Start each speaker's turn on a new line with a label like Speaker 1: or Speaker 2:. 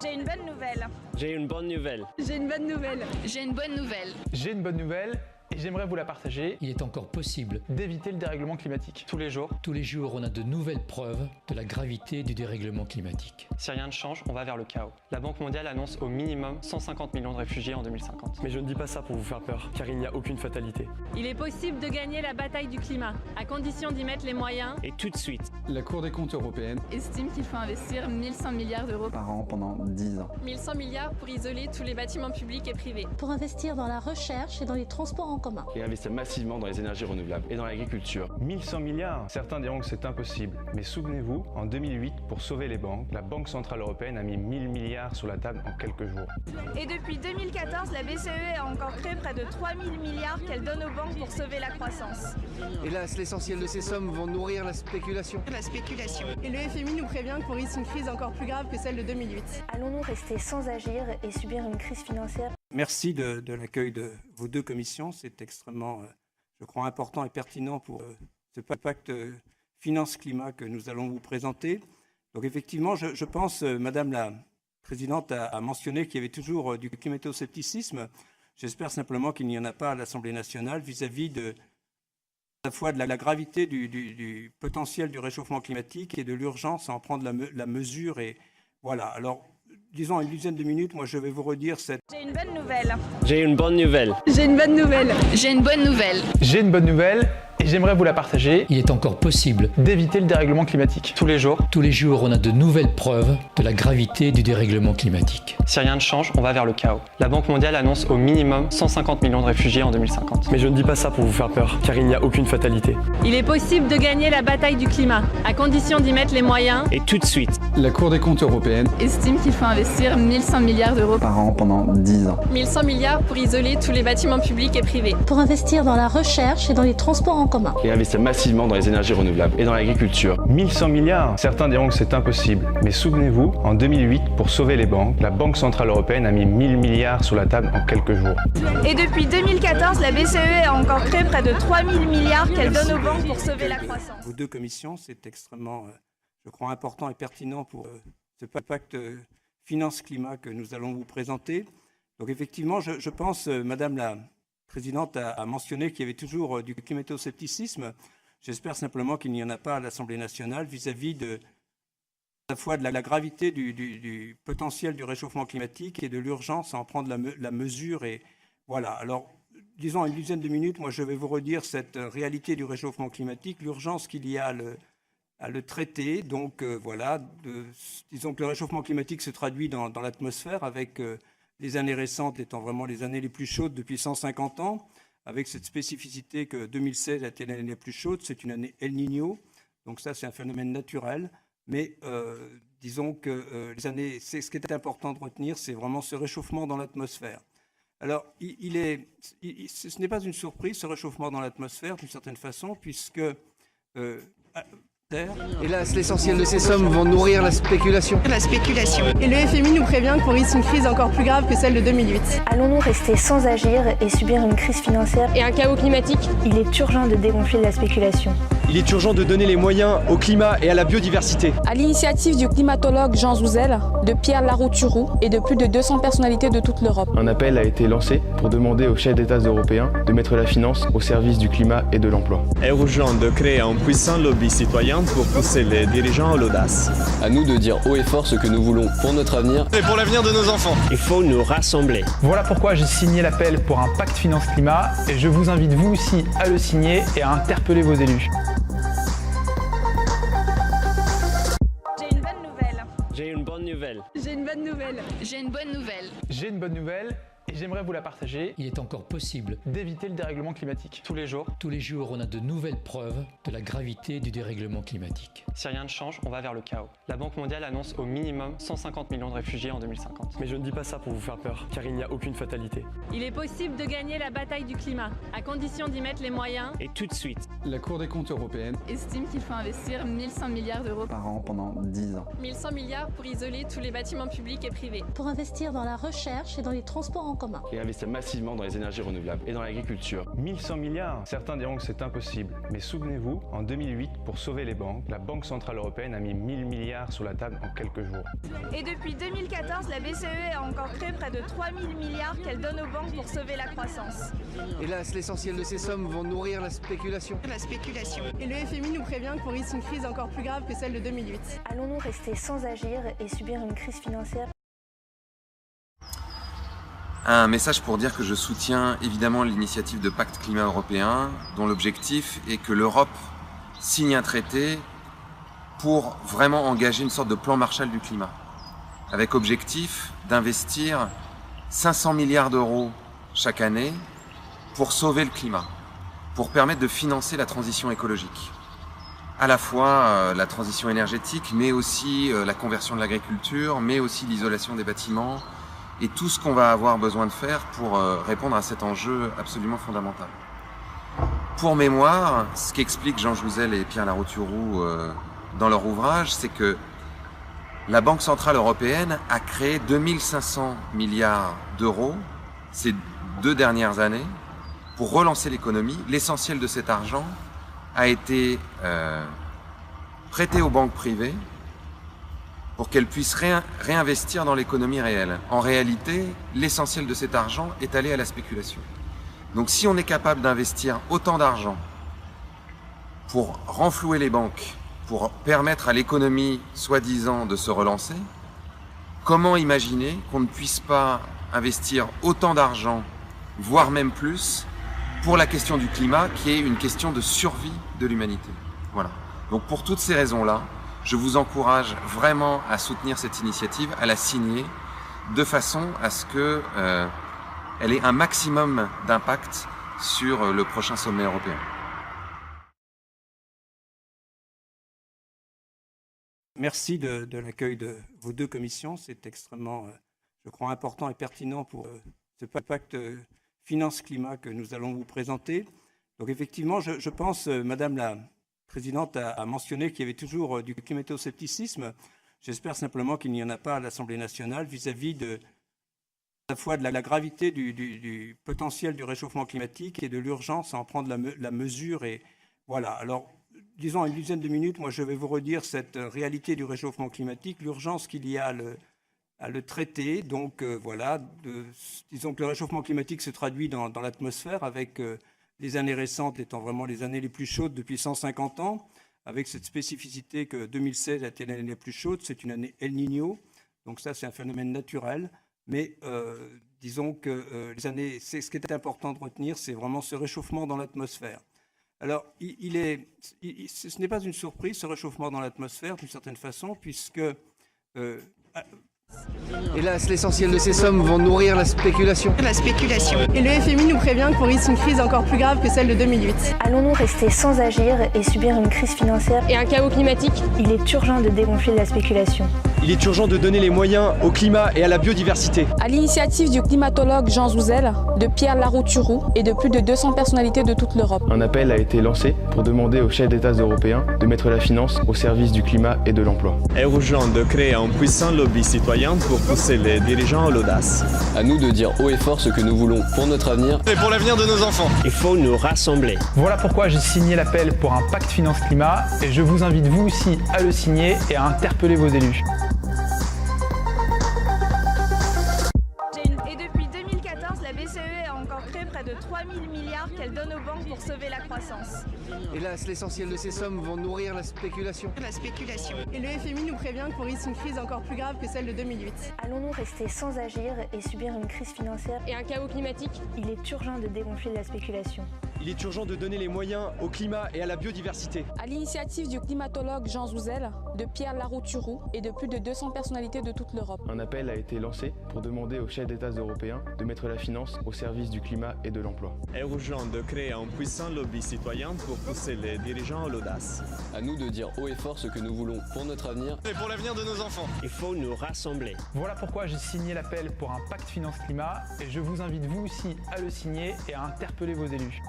Speaker 1: J'ai une bonne nouvelle.
Speaker 2: J'ai une bonne nouvelle.
Speaker 1: J'ai une bonne nouvelle.
Speaker 3: J'ai une bonne nouvelle.
Speaker 4: J'ai une bonne nouvelle et j'aimerais vous la partager.
Speaker 5: Il est encore possible
Speaker 4: D'éviter le dérèglement climatique.
Speaker 6: Tous les jours.
Speaker 5: Tous les jours, on a de nouvelles preuves de la gravité du dérèglement climatique.
Speaker 6: Si rien ne change, on va vers le chaos. La Banque mondiale annonce au minimum 150 millions de réfugiés en 2050.
Speaker 2: Mais je ne dis pas ça pour vous faire peur, car il n'y a aucune fatalité.
Speaker 1: Il est possible de gagner la bataille du climat, à condition d'y mettre les moyens.
Speaker 2: Et tout de suite.
Speaker 7: La Cour des comptes européenne
Speaker 3: Estime qu'il faut investir 1100 milliards d'euros
Speaker 7: par an pendant 10 ans.
Speaker 1: 1100 milliards pour isoler tous les bâtiments publics et privés.
Speaker 8: Pour investir dans la recherche et dans les transports en commun.
Speaker 2: Et investir massivement dans les énergies renouvelables et dans l'agriculture.
Speaker 9: 1100 milliards. Certains diront que c'est impossible. Mais souvenez-vous, en 2008, pour sauver les banques, la Banque Centrale Européenne a mis 1000 milliards sur la table en quelques jours.
Speaker 1: Et depuis 2014, la BCE a encore créé près de 3000 milliards qu'elle donne aux banques pour sauver la croissance.
Speaker 10: Hélas, l'essentiel de ces sommes vont nourrir la spéculation.
Speaker 11: Et le FMI nous prévient qu'on risque une crise encore plus grave que celle de 2008.
Speaker 8: Allons-nous rester sans agir et subir une crise financière?
Speaker 12: Merci de l'accueil de vos deux commissions. C'est extrêmement, je crois, important et pertinent pour ce pacte finance-climat que nous allons vous présenter. Donc effectivement, je pense, Madame la Présidente a mentionné qu'il y avait toujours du climato-scepticisme. J'espère simplement qu'il n'y en a pas à l'Assemblée nationale vis-à-vis à la fois de la gravité du potentiel du réchauffement climatique et de l'urgence à en prendre la mesure. Et voilà, alors disons en une dizaine de minutes, moi je vais vous redire cette...
Speaker 1: J'ai une bonne nouvelle.
Speaker 2: J'ai une bonne nouvelle.
Speaker 11: J'ai une bonne nouvelle.
Speaker 3: J'ai une bonne nouvelle.
Speaker 4: J'ai une bonne nouvelle et j'aimerais vous la partager.
Speaker 5: Il est encore possible
Speaker 4: D'éviter le dérèglement climatique.
Speaker 6: Tous les jours.
Speaker 5: Tous les jours, on a de nouvelles preuves de la gravité du dérèglement climatique.
Speaker 6: Si rien ne change, on va vers le chaos. La Banque mondiale annonce au minimum 150 millions de réfugiés en 2050.
Speaker 2: Mais je ne dis pas ça pour vous faire peur, car il n'y a aucune fatalité.
Speaker 1: Il est possible de gagner la bataille du climat, à condition d'y mettre les moyens.
Speaker 2: Et tout de suite.
Speaker 7: La Cour des comptes européenne
Speaker 3: Estime qu'il faut investir 1100 milliards d'euros
Speaker 7: par an pendant 10 ans.
Speaker 1: 1100 milliards pour isoler tous les bâtiments publics et privés.
Speaker 8: Pour investir dans la recherche et dans les transports en commun.
Speaker 2: Et investir massivement dans les énergies renouvelables et dans l'agriculture.
Speaker 9: 1100 milliards. Certains diront que c'est impossible. Mais souvenez-vous, en 2008, pour sauver les banques, la Banque Centrale Européenne a mis 1000 milliards sur la table en quelques jours.
Speaker 1: Et depuis 2014, la BCE a encore créé près de 3000 milliards qu'elle donne aux banques pour sauver la croissance.
Speaker 12: Vos deux commissions, c'est extrêmement, je crois, important et pertinent pour ce pacte finance-climat que nous allons vous présenter. Donc effectivement, je pense, Madame la Présidente a mentionné qu'il y avait toujours du climato-scepticisme. J'espère simplement qu'il n'y en a pas à l'Assemblée nationale vis-à-vis à la fois de la gravité du potentiel du réchauffement climatique et de l'urgence à en prendre la mesure. Et voilà, alors disons en une dizaine de minutes, moi je vais vous redire cette réalité du réchauffement climatique, l'urgence qu'il y a à le traiter. Donc voilà, disons que le réchauffement climatique se traduit dans l'atmosphère avec les années récentes étant vraiment les années les plus chaudes depuis 150 ans, avec cette spécificité que 2016 a été l'année la plus chaude, c'est une année El Niño, donc ça c'est un phénomène naturel, mais disons que ce qui est important de retenir, c'est vraiment ce réchauffement dans l'atmosphère. Alors, ce n'est pas une surprise, ce réchauffement dans l'atmosphère, d'une certaine façon, puisque...
Speaker 10: Hélas, l'essentiel de ces sommes vont nourrir la spéculation.
Speaker 11: Et le FMI nous prévient qu'on risque une crise encore plus grave que celle de 2008.
Speaker 8: Allons-nous rester sans agir et subir une crise financière
Speaker 11: Et un chaos climatique.
Speaker 8: Il est urgent de dégonfler la spéculation.
Speaker 10: Il est urgent de donner les moyens au climat et à la biodiversité.
Speaker 11: À l'initiative du climatologue Jean Zouzel, de Pierre Larouturou et de plus de 200 personnalités de toute l'Europe.
Speaker 9: Un appel a été lancé pour demander aux chefs d'État européens de mettre la finance au service du climat et de l'emploi.
Speaker 2: Il est urgent de créer un puissant lobby citoyen pour pousser les dirigeants à l'audace.
Speaker 10: À nous de dire haut et fort ce que nous voulons pour notre avenir et pour l'avenir de nos enfants.
Speaker 2: Il faut nous rassembler.
Speaker 4: Voilà pourquoi j'ai signé l'appel pour un pacte finance-climat et je vous invite vous aussi à le signer et à interpeller vos élus.
Speaker 1: J'ai une bonne nouvelle.
Speaker 2: J'ai une bonne nouvelle.
Speaker 11: J'ai une bonne nouvelle.
Speaker 3: J'ai une bonne nouvelle.
Speaker 4: J'ai une bonne nouvelle et j'aimerais vous la partager.
Speaker 5: Il est encore possible
Speaker 4: D'éviter le dérèglement climatique.
Speaker 6: Tous les jours.
Speaker 5: Tous les jours, on a de nouvelles preuves de la gravité du dérèglement climatique.
Speaker 6: Si rien ne change, on va vers le chaos. La Banque mondiale annonce au minimum 150 millions de réfugiés en 2050.
Speaker 2: Mais je ne dis pas ça pour vous faire peur, car il n'y a aucune fatalité.
Speaker 1: Il est possible de gagner la bataille du climat, à condition d'y mettre les moyens.
Speaker 2: Et tout de suite.
Speaker 7: La Cour des comptes européenne
Speaker 3: Estime qu'il faut investir 1100 milliards d'euros
Speaker 7: par an pendant 10 ans.
Speaker 1: 1100 milliards pour isoler tous les bâtiments publics et privés.
Speaker 8: Pour investir dans la recherche et dans les transports en commun.
Speaker 13: commun.
Speaker 9: Et investir massivement dans les énergies renouvelables et dans l'agriculture. 1100 milliards, certains diront que c'est impossible. Mais souvenez-vous, en 2008, pour sauver les banques, la Banque Centrale Européenne a mis 1000 milliards sur la table en quelques jours.
Speaker 1: Et depuis 2014, la BCE a encore créé près de 3000 milliards qu'elle donne aux banques pour sauver la croissance.
Speaker 14: Hélas, l'essentiel de ces sommes vont nourrir la spéculation.
Speaker 15: Et le FMI nous prévient qu'on risque une crise encore plus grave que celle de 2008.
Speaker 8: Allons-nous rester sans agir et subir une crise financière ?
Speaker 16: Un message pour dire que je soutiens évidemment l'initiative de Pacte Climat européen, dont l'objectif est que l'Europe signe un traité pour vraiment engager une sorte de plan Marshall du climat, avec objectif d'investir 500 milliards d'euros chaque année pour sauver le climat, pour permettre de financer la transition écologique. À la fois la transition énergétique, mais aussi la conversion de l'agriculture, mais aussi l'isolation des bâtiments, et tout ce qu'on va avoir besoin de faire pour répondre à cet enjeu absolument fondamental. Pour mémoire, ce qu'expliquent Jean Jouzel et Pierre Larouturou dans leur ouvrage, c'est que la Banque Centrale Européenne a créé 2500 milliards d'euros ces 2 dernières années pour relancer l'économie. L'essentiel de cet argent a été prêté aux banques privées pour qu'elles puissent réinvestir dans l'économie réelle. En réalité, l'essentiel de cet argent est allé à la spéculation. Donc si on est capable d'investir autant d'argent pour renflouer les banques, pour permettre à l'économie soi-disant de se relancer, comment imaginer qu'on ne puisse pas investir autant d'argent, voire même plus, pour la question du climat, qui est une question de survie de l'humanité. Voilà. Donc pour toutes ces raisons-là, je vous encourage vraiment à soutenir cette initiative, à la signer, de façon à ce qu'elle ait un maximum d'impact sur le prochain sommet européen.
Speaker 12: Merci de l'accueil de vos 2 commissions. C'est extrêmement, je crois, important et pertinent pour ce pacte finance-climat que nous allons vous présenter. Donc effectivement, je pense, Madame la Présidente a mentionné qu'il y avait toujours du climato-scepticisme. J'espère simplement qu'il n'y en a pas à l'Assemblée nationale vis-à-vis à la fois de la gravité du potentiel du réchauffement climatique et de l'urgence à en prendre la mesure. Et voilà. Alors, disons une dizaine de minutes, moi je vais vous redire cette réalité du réchauffement climatique, l'urgence qu'il y a à le traiter. Donc voilà, disons que le réchauffement climatique se traduit dans l'atmosphère avec les années récentes étant vraiment les années les plus chaudes depuis 150 ans, avec cette spécificité que 2016 a été l'année la plus chaude, c'est une année El Niño, donc ça c'est un phénomène naturel, mais disons que ce qui est important de retenir, c'est vraiment ce réchauffement dans l'atmosphère. Alors, ce n'est pas une surprise, ce réchauffement dans l'atmosphère, d'une certaine façon, puisque
Speaker 14: Hélas, l'essentiel de ces sommes vont nourrir la spéculation.
Speaker 15: Et le FMI nous prévient qu'on risque une crise encore plus grave que celle de 2008.
Speaker 8: Allons-nous rester sans agir et subir une crise financière
Speaker 11: Et un chaos climatique ?
Speaker 8: Il est urgent de dégonfler la spéculation.
Speaker 17: Il est urgent de donner les moyens au climat et à la biodiversité.
Speaker 11: À l'initiative du climatologue Jean Jouzel, de Pierre Larouturou et de plus de 200 personnalités de toute l'Europe.
Speaker 18: Un appel a été lancé pour demander aux chefs d'État européens de mettre la finance au service du climat et de l'emploi.
Speaker 2: Est urgent de créer un puissant lobby citoyen pour pousser les dirigeants à l'audace.
Speaker 10: À nous de dire haut et fort ce que nous voulons pour notre avenir
Speaker 17: et pour l'avenir de nos enfants.
Speaker 4: Il faut nous rassembler. Voilà pourquoi j'ai signé l'appel pour un pacte finance-climat et je vous invite vous aussi à le signer et à interpeller vos élus.
Speaker 1: Et depuis 2014, la BCE a encore créé près de 3000 milliards qu'elle donne aux banques pour sauver la croissance.
Speaker 14: Hélas, l'essentiel de ces sommes vont nourrir la spéculation.
Speaker 15: Et le FMI nous prévient qu'on risque une crise encore plus grave que celle de 2008.
Speaker 8: Allons-nous rester sans agir et subir une crise financière
Speaker 11: Et un chaos climatique ?
Speaker 8: Il est urgent de dégonfler la spéculation.
Speaker 17: Il est urgent de donner les moyens au climat et à la biodiversité.
Speaker 11: À l'initiative du climatologue Jean Jouzel, de Pierre Larouturou et de plus de 200 personnalités de toute l'Europe.
Speaker 18: Un appel a été lancé pour demander aux chefs d'État européens de mettre la finance au service du climat et de l'emploi.
Speaker 2: Est urgent de créer un puissant lobby citoyen pour pousser les dirigeants à l'audace.
Speaker 10: À nous de dire haut et fort ce que nous voulons pour notre avenir
Speaker 17: et pour l'avenir de nos enfants.
Speaker 4: Il faut nous rassembler. Voilà pourquoi j'ai signé l'appel pour un pacte finance-climat et je vous invite vous aussi à le signer et à interpeller vos élus.